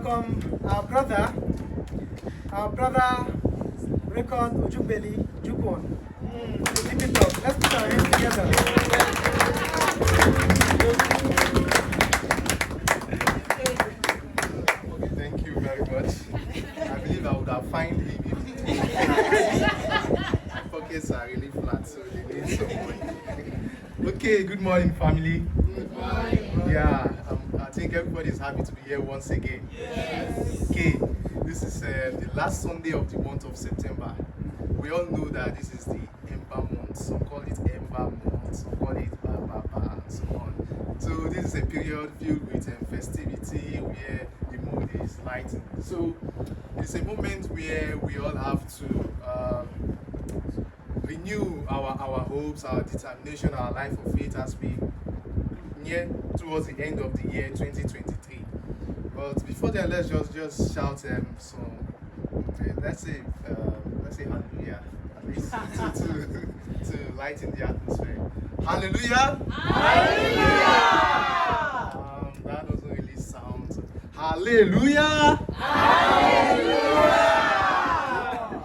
welcome our brother Record Odjubeli Jupon. Keep it up. Let's put our hands together. Okay, thank you very much. I believe I would have found him if my pockets are really flat, so they need some money. Okay, good morning, family. Good morning. Yeah, I think everybody is happy to be here once again. Yes. Okay, this is the last Sunday of the month of September. We all know that this is the Ember month. Some call it Ember month, some call it Baba, and so on. So this is a period filled with festivity where the mood is lightened. So it's a moment where we all have to renew our hopes, our determination, our life of faith as we near towards the end of the year 2023. But before that, let's just shout some. Let's say hallelujah, at least to lighten the atmosphere. Hallelujah! Hallelujah! That doesn't really sound. Hallelujah! Hallelujah!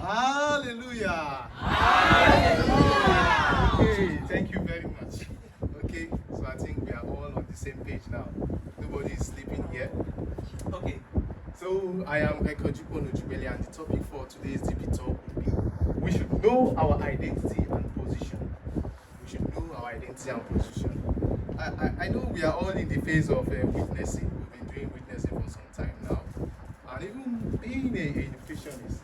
Hallelujah! Hallelujah! Okay, thank you very much. Okay, so I think we are all on the same page now. Nobody is sleeping here. Okay, so I am Odjubeli, and the topic for today's DP talk will be: we should know our identity and position. We should know our identity and position. I know we are all in the phase of witnessing. We've been doing witnessing for some time now, and even being a nutritionist,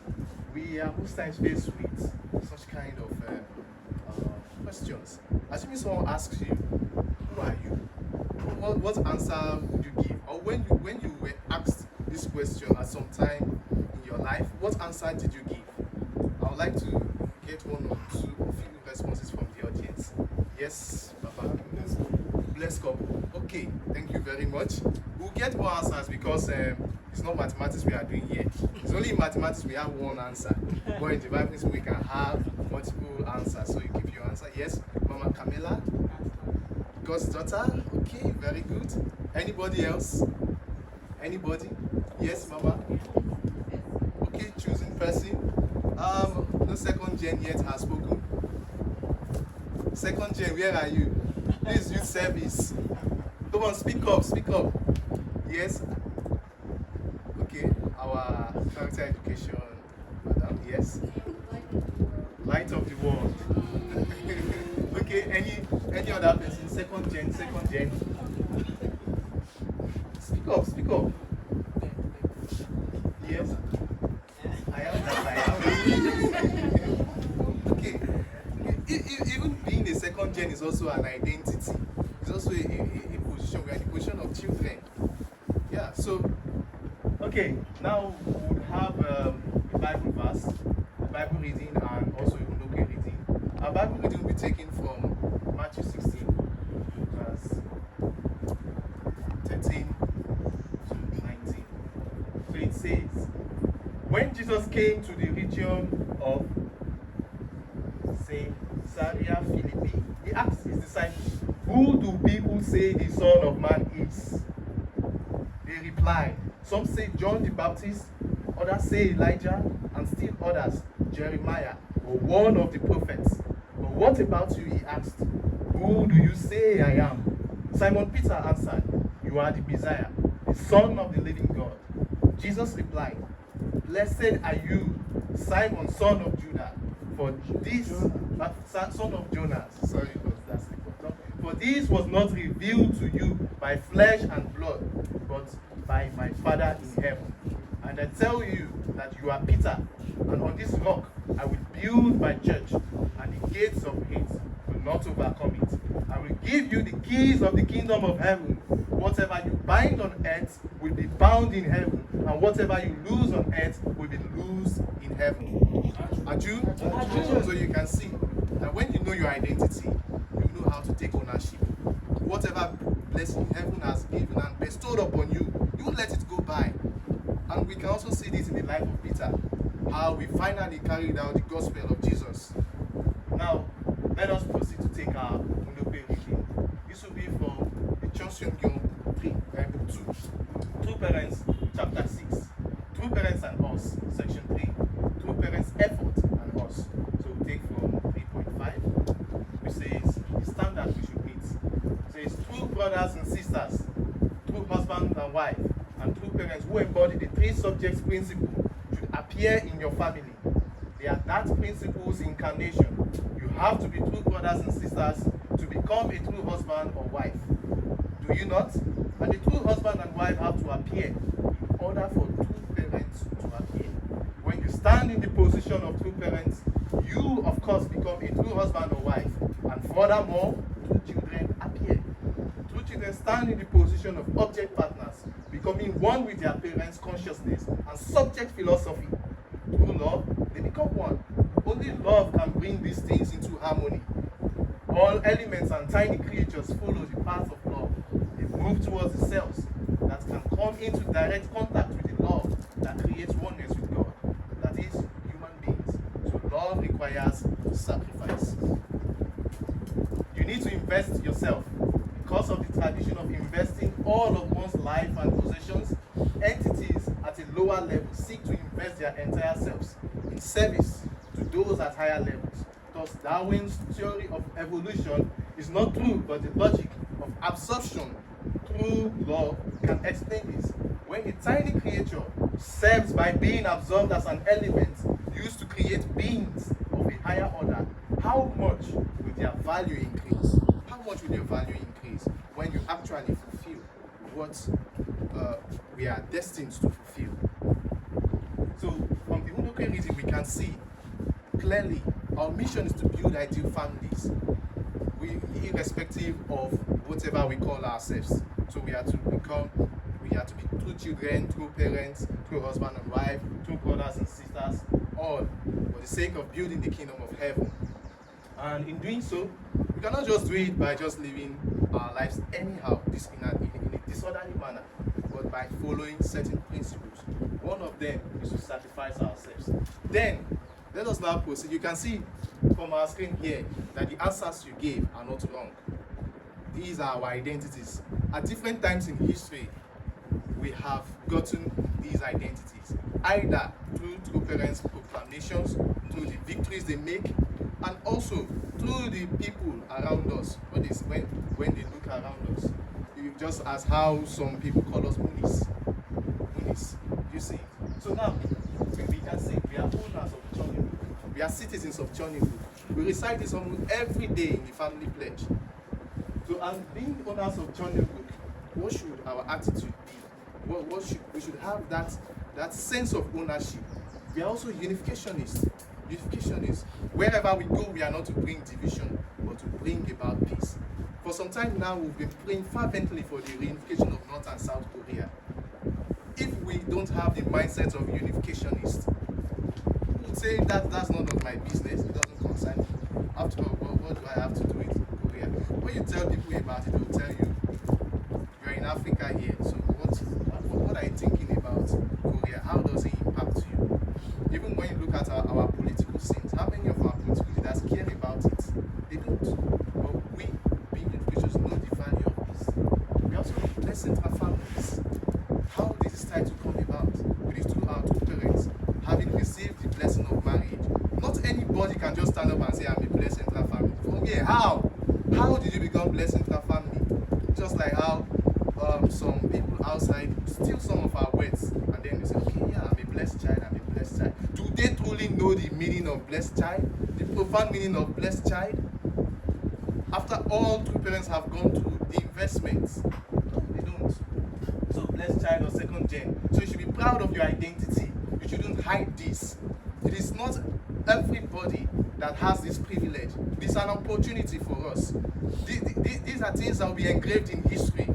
we are most times faced with such kind of questions. Assuming someone asks you, "Who are you?" What answer would you give? Or when you were asked this question at some time in your life, what answer did you give? I would like to get one or two few responses from the audience. Yes, Papa. Bless couple. Okay, thank you very much. We'll get more answers because it's not mathematics we are doing here. It's only in mathematics we have one answer. But in the Bible we can have multiple answers. So you give your answer. Yes, Mama Camilla. God's daughter. Okay, very good. Anybody else? Anybody? Yes, Mama. Okay, choosing person. No second gen yet has spoken. Second gen, where are you? This is youth service. Come on, speak up, speak up. Yes. Okay, our character education, madam. Yes. Light of the world. Okay, any other person? Second gen. Speak up, speak up. Yes. I am that I am. Okay. Even being a second gen is also an identity. It's also a position. We are in the position of children. Yeah, so okay, now we would have a Bible verse, a Bible reading, and also a local reading. Our Bible reading will be taken from Matthew 16, verse 13 to 19. So it says, when Jesus came to the region of Caesarea Philippi, he asked his disciples, "Who do people say the Son of Man is?" They replied, "Some say John the Baptist, others say Elijah, and still others Jeremiah, or one of the prophets. But what about you?" he asked. "Who do you say I am?" Simon Peter answered, "You are the Messiah, the Son of the living God." Jesus replied, "Blessed are you, Simon, son of Judah, for this son of Jonas. Sorry, that's the bottom. For this was not revealed to you by flesh and blood, but by my Father in heaven. And I tell you that you are Peter, and on this rock I will build my church, and the gates of hate will not overcome it. I will give you the keys of the kingdom of heaven. Whatever you bind on earth will be bound in heaven, and whatever you loose on earth will be loosed in heaven." So you can see that when you know your identity, you know how to take ownership. Whatever blessing heaven has given and bestowed upon you, you won't let it go by. And we can also see this in the life of Peter, how we finally carried out the gospel of Jesus. Now, let us proceed to take our Unope reading. This will be from the Chosun 2 Parents, chapter 6. parents who embody the three subjects principle should appear in your family. They are that principle's incarnation. You have to be true brothers and sisters to become a true husband or wife. Do you not? And the true husband and wife have to appear in order for true parents to appear. When you stand in the position of true parents, you of course become a true husband or wife. And furthermore, true children appear. True children stand in the position of object partners, becoming one with their parents' consciousness and subject philosophy. Through love, they become one. Only love can bring these things into harmony. All elements and tiny creatures follow the path of love. They move towards the cells that can come into direct contact with the love that creates oneness with God. That is, human beings. So love requires sacrifice. You need to invest yourself. Because of the tradition of investing all of one's life and possessions, entities at a lower level seek to invest their entire selves in service to those at higher levels. Thus, Darwin's theory of evolution is not true, but the logic of absorption through love can explain this. When a tiny creature serves by being absorbed as an element used to create beings of a higher order, how much will their value increase? How much will your value increase when you actually fulfill what we are destined to fulfill? So, from the Unoke reading, we can see clearly our mission is to build ideal families, irrespective of whatever we call ourselves. So we are to be true children, true parents, true husband and wife, true brothers and sisters, all for the sake of building the kingdom of heaven. And in doing so, we cannot just do it by just living our lives anyhow, in a disorderly manner, but by following certain principles. One of them is to sacrifice ourselves. Then, let us now proceed. You can see from our screen here that the answers you gave are not wrong. These are our identities. At different times in history, we have gotten these identities, either through true parents' proclamations, through the victories they make, and also through the people around us. When they look around us, just as how some people call us munis. Munis, you see. So now, we can see we are owners of Chonibuk. We are citizens of Chonibuk. We recite this almost every day in the family pledge. So as being owners of Chonibuk, what should our attitude be? We should have that sense of ownership. We are also unificationists. Unificationists. Wherever we go, we are not to bring division, but to bring about peace. For some time now, we've been praying fervently for the reunification of North and South Korea. If we don't have the mindset of unificationists, we would say that that's none of my business, it doesn't concern me. After all, what do I have to do with Korea? When you tell people about it, they'll tell you, you're in Africa here, so what are you thinking about Korea? How does it impact you? Even when you look at our political scenes, how many of our political leaders care about it? They don't. But we, being educators, know the value of this. We also bless our families. How did this title come about? It is through our two parents having received the blessing of marriage. Not anybody can just stand up and say, I'm a blessed intra family. From here, how? How did you become blessed intra family? Just like how some people outside steal some of our words, and then they say, okay, yeah, I'm a blessed child, I'm a blessed child. Do they truly know the meaning of blessed child? The profound meaning of blessed child? After all two parents have gone through the investments, no, they don't. So blessed child or second gen. So you should be proud of your identity. You shouldn't hide this. It is not everybody that has this privilege. This is an opportunity for us. These are things that will be engraved in history.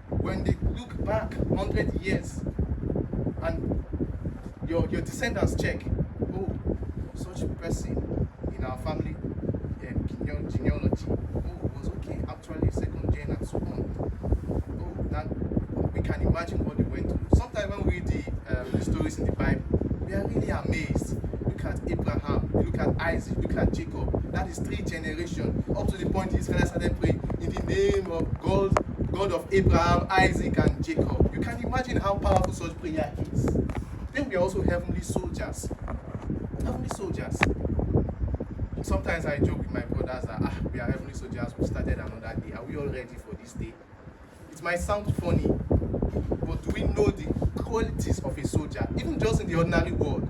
When they look back 100 years and your descendants check, oh, such a person in our family genealogy, oh, was okay, actually second gen and so on. Oh, that we can imagine what they went through. Sometimes when we read the stories in the Bible, we are really amazed. Look at Abraham, look at Isaac, look at Jacob. That is 3 generations. Up to the point Israel started praying in the name of God of Abraham, Isaac, and Jacob. You can imagine how powerful such prayer is. Then we are also heavenly soldiers. Heavenly soldiers. Sometimes I joke with my brothers that we are heavenly soldiers, we started another day. Are we all ready for this day? It might sound funny, But do we know the qualities of a soldier? Even just in the ordinary world,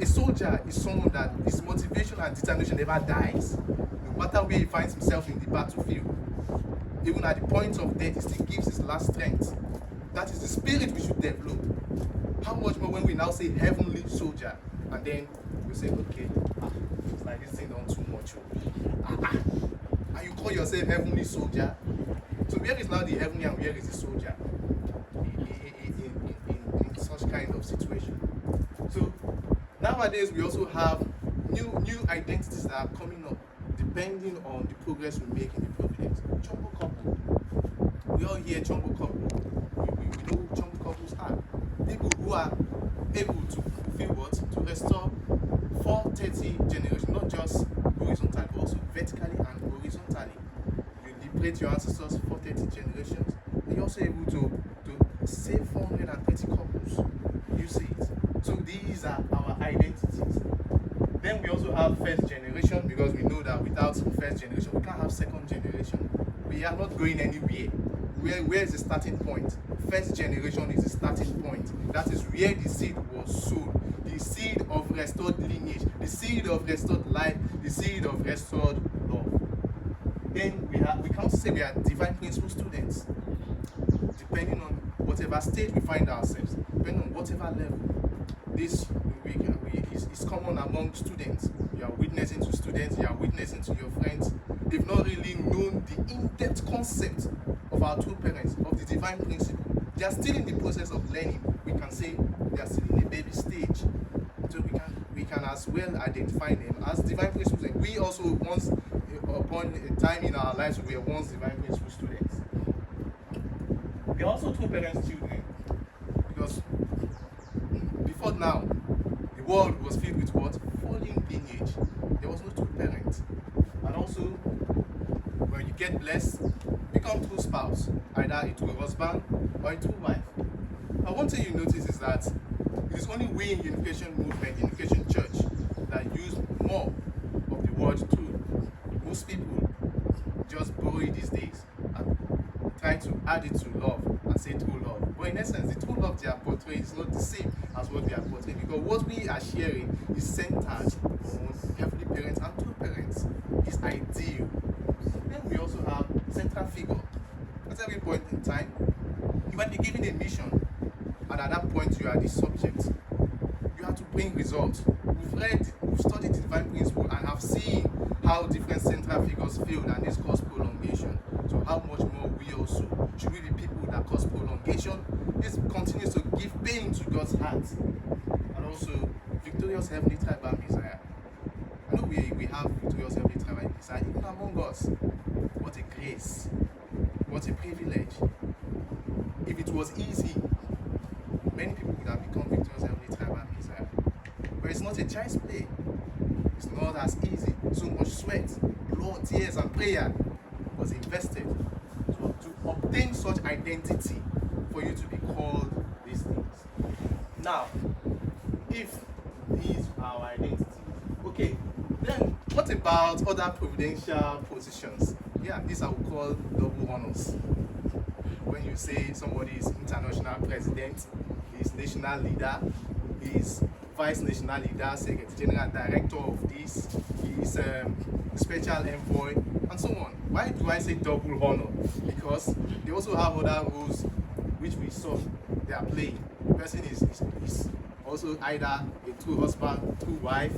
a soldier is someone that his motivation and determination never dies. No matter where he finds himself in the battlefield, even at the point of death, he still gives his last strength. That is the spirit we should develop. How much more when we now say heavenly soldier, and then we say, okay, it's like this thing done too much. And you call yourself heavenly soldier? So where is now the heavenly and where is the soldier in such kind of situation? So nowadays we also have new identities that are coming up depending on the progress we make in the providence. Chumbo couple. We all hear chumbo couple. We know who chumbo couples are. People who are able to fulfill what? To restore 430 generations, not just horizontally, but also vertically and horizontally. You liberate your ancestors 430 generations. And you're also able to save 430 couples. You see it. So these are our identities. Then we also have first generation, because we know that without first generation, we can't have second generation. We are not going anywhere. Where is the starting point? First generation is the starting point. That is where the seed was sown. The seed of restored lineage, the seed of restored life, the seed of restored love. Then we can also say we are divine principle students. Depending on whatever state we find ourselves, depending on whatever level. This is common among students. You are witnessing to students, you are witnessing to your friends. They've not really known the in-depth concept of our two parents, of the divine principle. They are still in the process of learning. We can say they are still in the baby stage. So we can as well identify them as divine principles. We also once upon a time in our lives we were once divine principle students. We are also two parents children, because before now the world was filled with what? Falling lineage. There was no two parents. And also when you get blessed, become two spouse, either a two husband or a two wife. And one thing you notice is that it is only we in Unification Movement, Unification Church, that use more of the word true. Most people just borrow it these days and try to add it to love and say true love. But in essence, the true love they are portraying is not the same as what we are portraying, because what we are sharing is centered on heavenly parents and two parents. It's ideal. Then we also have central figure. At every point in time, you might be given a mission, and at that point you are the subject. You have to bring results. We've studied the divine principle and have seen how different central figures failed, and this caused prolongation. So how much more we also should we be people that cause prolongation? This continues to give pain to God's heart. And also victorious heavenly tribal Messiah. I know we have victorious heavenly tribal Messiah even among us. What a grace. What a privilege. If it was easy, many people would have become victorious heavenly tribal Messiah. But it's not a child's play. It's not as easy. So much sweat, blood, tears, and prayer was invested to obtain such identity for you to be called these things. Now, if these are our identity, okay, then what about other providential positions? Yeah, these I would call double honors. When you say somebody is international president, is national leader, is vice national leader, secretary general, director of this, is special envoy, and so on. Why do I say double honor? Because they also have other roles which we saw they are playing. The person is also either a true husband, true wife,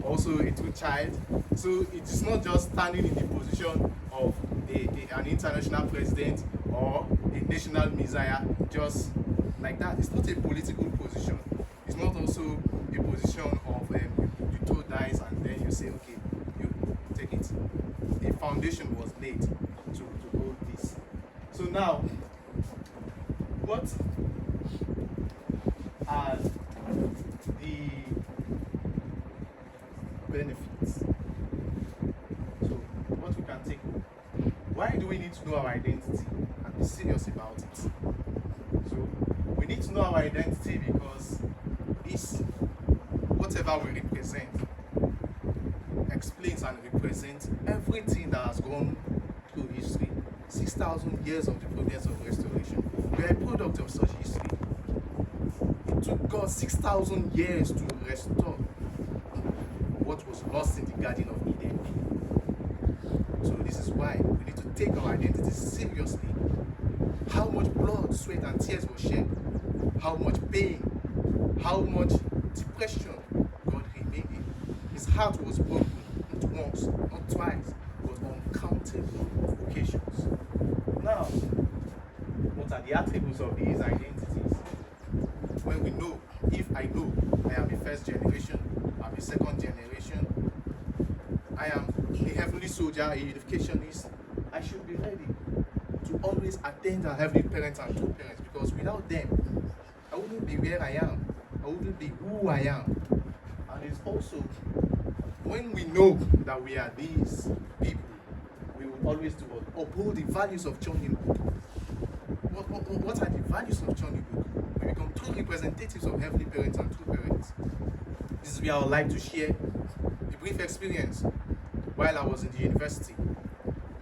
also a true child. So it is not just standing in the position of an international president or a national messiah, just like that. It's not a political position. It's not also a position of you throw dice and then you say, okay, you take it. A foundation was laid to hold this. So now, what are the benefits? So what we can take home. Why do we need to know our identity and be serious about it? So we need to know our identity because this, whatever we represent, explains and represents everything that has gone through history 6,000 years of the progress of restoration. We are a product of such history. It took God 6,000 years to restore what was lost in the Garden of Eden. So this is why we need to take our identity seriously. How much blood, sweat, and tears were shed, how much pain, how much depression God remained in. His heart was broken, not once, not twice, but on uncountable occasions. Now, what are the attributes of these identities? When we know, if I know I am a first generation, I'm a second generation, I am a heavenly soldier, a unificationist, I should be ready to always attend our heavenly parents and true parents, because without them, I wouldn't be where I am. I wouldn't be who I am. And it's also, when we know that we are these people, we will always do what? Uphold the values of Chonyin Book. What are the values of Chonyin Book? We become true representatives of heavenly parents and true parents. This is where I would like to share a brief experience while I was in the university.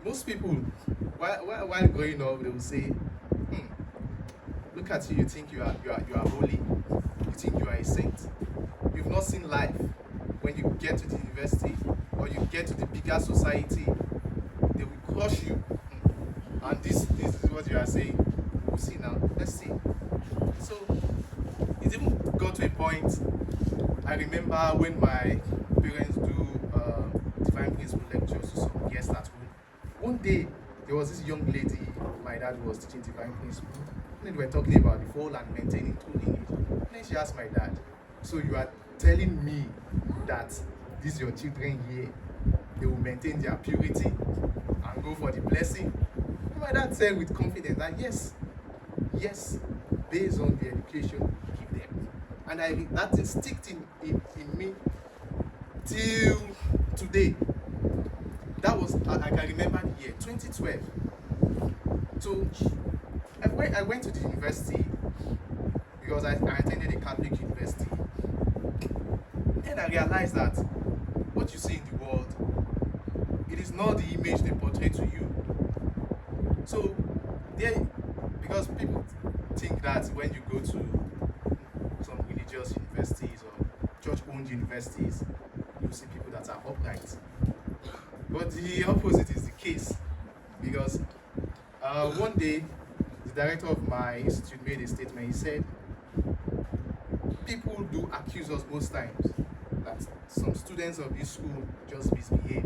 Most people, while growing up, they will say, look at you, you think you are holy, you think you are a saint. You've not seen life. When you get to the university or you get to the bigger society, they will crush you. And this is what you are saying. We'll see now. Let's see. So it even got to a point. I remember when my parents do divine principle lectures to some guests at home. One day there was this young lady my dad was teaching divine principle. And they were talking about the fall and maintaining true lineage. And then she asked my dad, so you are telling me that these your children here, they will maintain their purity and go for the blessing? And my dad said with confidence that yes, based on the education we give them. And that thing sticked in me till today. That was, I can remember the year, 2012. So I went to the university because I attended a Catholic university. And I realized that what you see in the world, it is not the image they portray to you. So, because people think that when you go to some religious universities or church-owned universities, you see people that are upright. But the opposite is the case, because one day, the director of my institute made a statement. He said, people do accuse us most times that some students of this school just misbehave.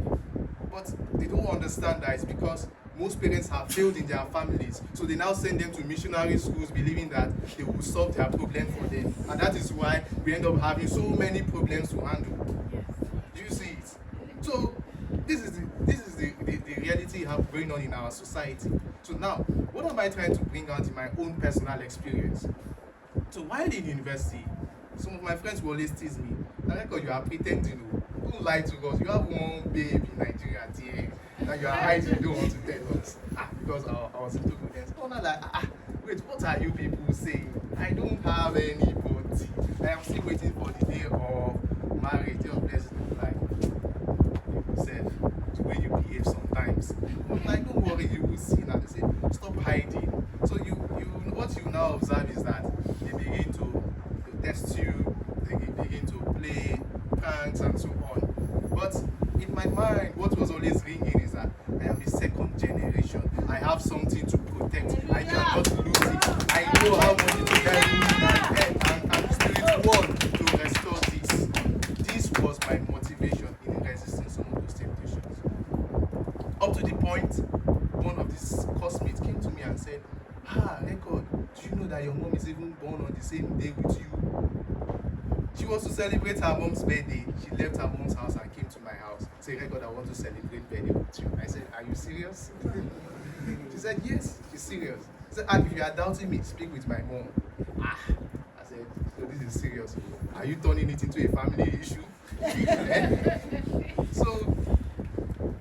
But they don't understand that it's because most parents have failed in their families. So they now send them to missionary schools believing that they will solve their problem for them. And that is why we end up having so many problems to handle. Do you see it? So this is the reality going on in our society. So now, what am I trying to bring out in my own personal experience? So while in university, some of my friends will always tease me. I reckon you are pretending. Don't lie to us. You have one babe in Nigeria there that you are hiding. You don't want to tell us. Because I was into students. Oh, not like, wait, what are you people saying? I don't have anybody. I am still waiting for the day of marriage, day of blessing. Like you said, the way you behave sometimes. But like, don't worry, you will see now. They say, stop hiding. So what you now observe is that they begin to test you, they begin to play pranks and so on. But in my mind, what was always ringing is that I am the second generation. I have something to protect. I cannot lose it. I know how much it will carry me and I'm still one to restore this. This was my motivation in resisting some of those temptations. Up to the point, one of these classmates came to me and said, Record, do you know that your mom is even born on the same day with you? She wants to celebrate her mom's birthday. She left her mom's house and came to my house. Said, Record, I want to celebrate birthday with you. I said, are you serious? She said, yes, she's serious. She said, if you are doubting me, speak with my mom. I said, so this is serious. Are you turning it into a family issue? So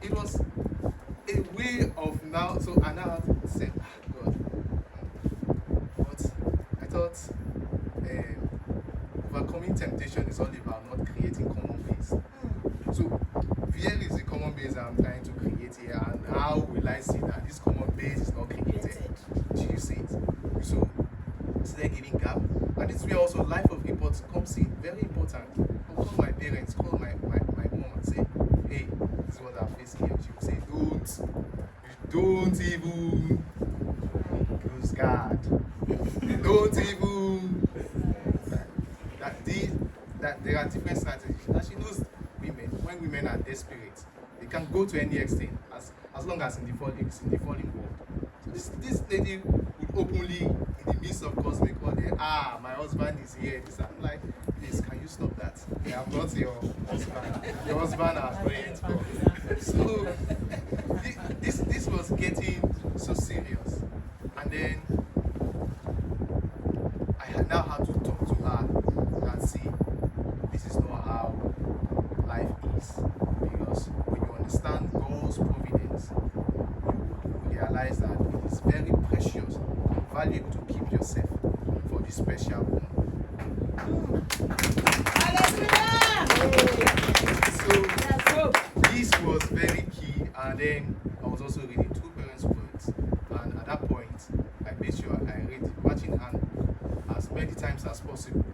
it was a way of now, so I now said, God, but I thought overcoming temptation is all about not creating common ways. So where is the common base I'm trying to create here, and how will I see that this common base is not created? Do you see it? So is there giving gap? And this is where also life of import comes in. Very important. I'll call my parents, call my mom and say, hey, this is what I'm facing here. She will say, don't even lose guard. Don't even that there are different strategies. And she knows women, when women are desperate, they can go to any extent as long as it's in the falling world. So this lady would openly, in the midst of cosmic, call her, my husband is here. I'm like, please, can you stop that? I'm not your husband. Your husband has not yet gone. So this was getting so serious. And then I now had to talk to her and see, this is not how life is. Because when you understand God's providence, you realize that it is very precious and valuable to keep yourself for the special one. So this was very key, and then I was also reading two parents' words, and at that point I made sure I read Marching Hand as many times as possible,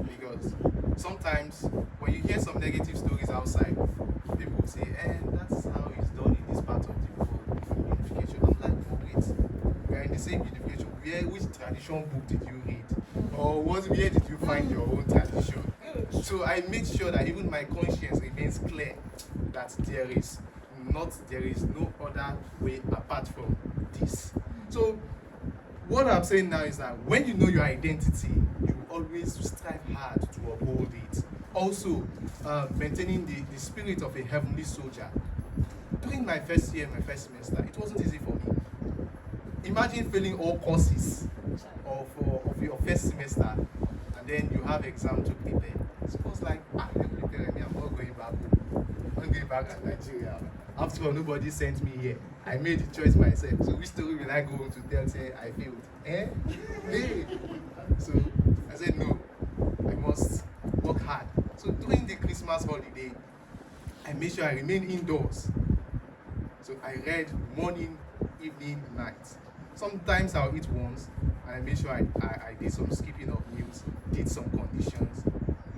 because sometimes when you hear some negative stories outside, people will say, that's how it's done in this part of the world, unification. I'm like, oh wait, we are in the same unification. Which tradition book did you read? Or where did you find your own tradition? So I made sure that even my conscience remains clear that there is no other way apart from this. So what I'm saying now is that when you know your identity, you always strive hard to uphold it. Also, maintaining the spirit of a heavenly soldier. During my first year, my first semester, it wasn't easy for me. Imagine failing all courses of your first semester, and then you have exam to prepare. So it was like, I'm preparing me, I'm not going back home. I'm going back to Nigeria. After all, nobody sent me here. I made the choice myself. So which story will I go home to tell, say I failed? Hey. So I said, no, I must work hard. So during the Christmas holiday, I made sure I remain indoors. So I read morning, evening, night. Sometimes I'll eat once, and I made sure I did some skipping of meals, did some conditions,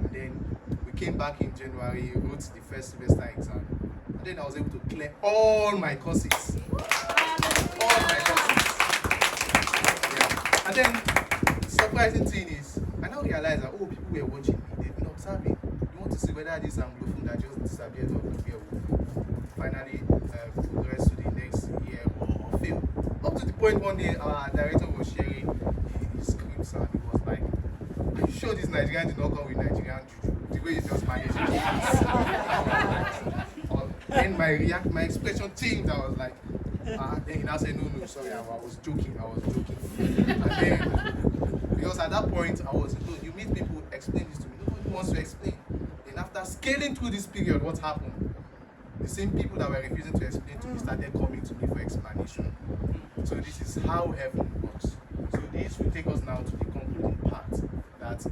and then we came back in January, wrote the first semester exam, and then I was able to clear all my courses. All my courses. Yeah. And then the surprising thing is, I now realize that people were watching me, they've been observing. You want to see whether this Anglophone that just disappeared or appear will finally progress to the next year or fail. Up to the point one day our director was sharing his scripts, and he was like, are you sure this Nigerian did not come with Nigerian juju? The way he just managed it. Then my expression changed. I was like, then he now said, no, sorry, I was joking. And then, because at that point, I was told, you meet people, explain this to me. Nobody wants to explain. Then after scaling through this period, what happened? The same people that were refusing to explain to me started coming to me for explanation. So this is how heaven works. So this will take us now to the concluding part, that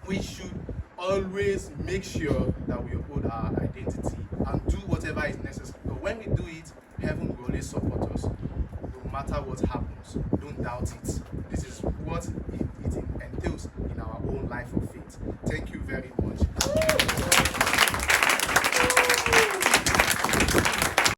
we should always make sure that we uphold our identity and do whatever is necessary. But when we do it, heaven will always support us, no matter what happens. Don't doubt it. This is what it entails in our own life of faith. Thank you very much.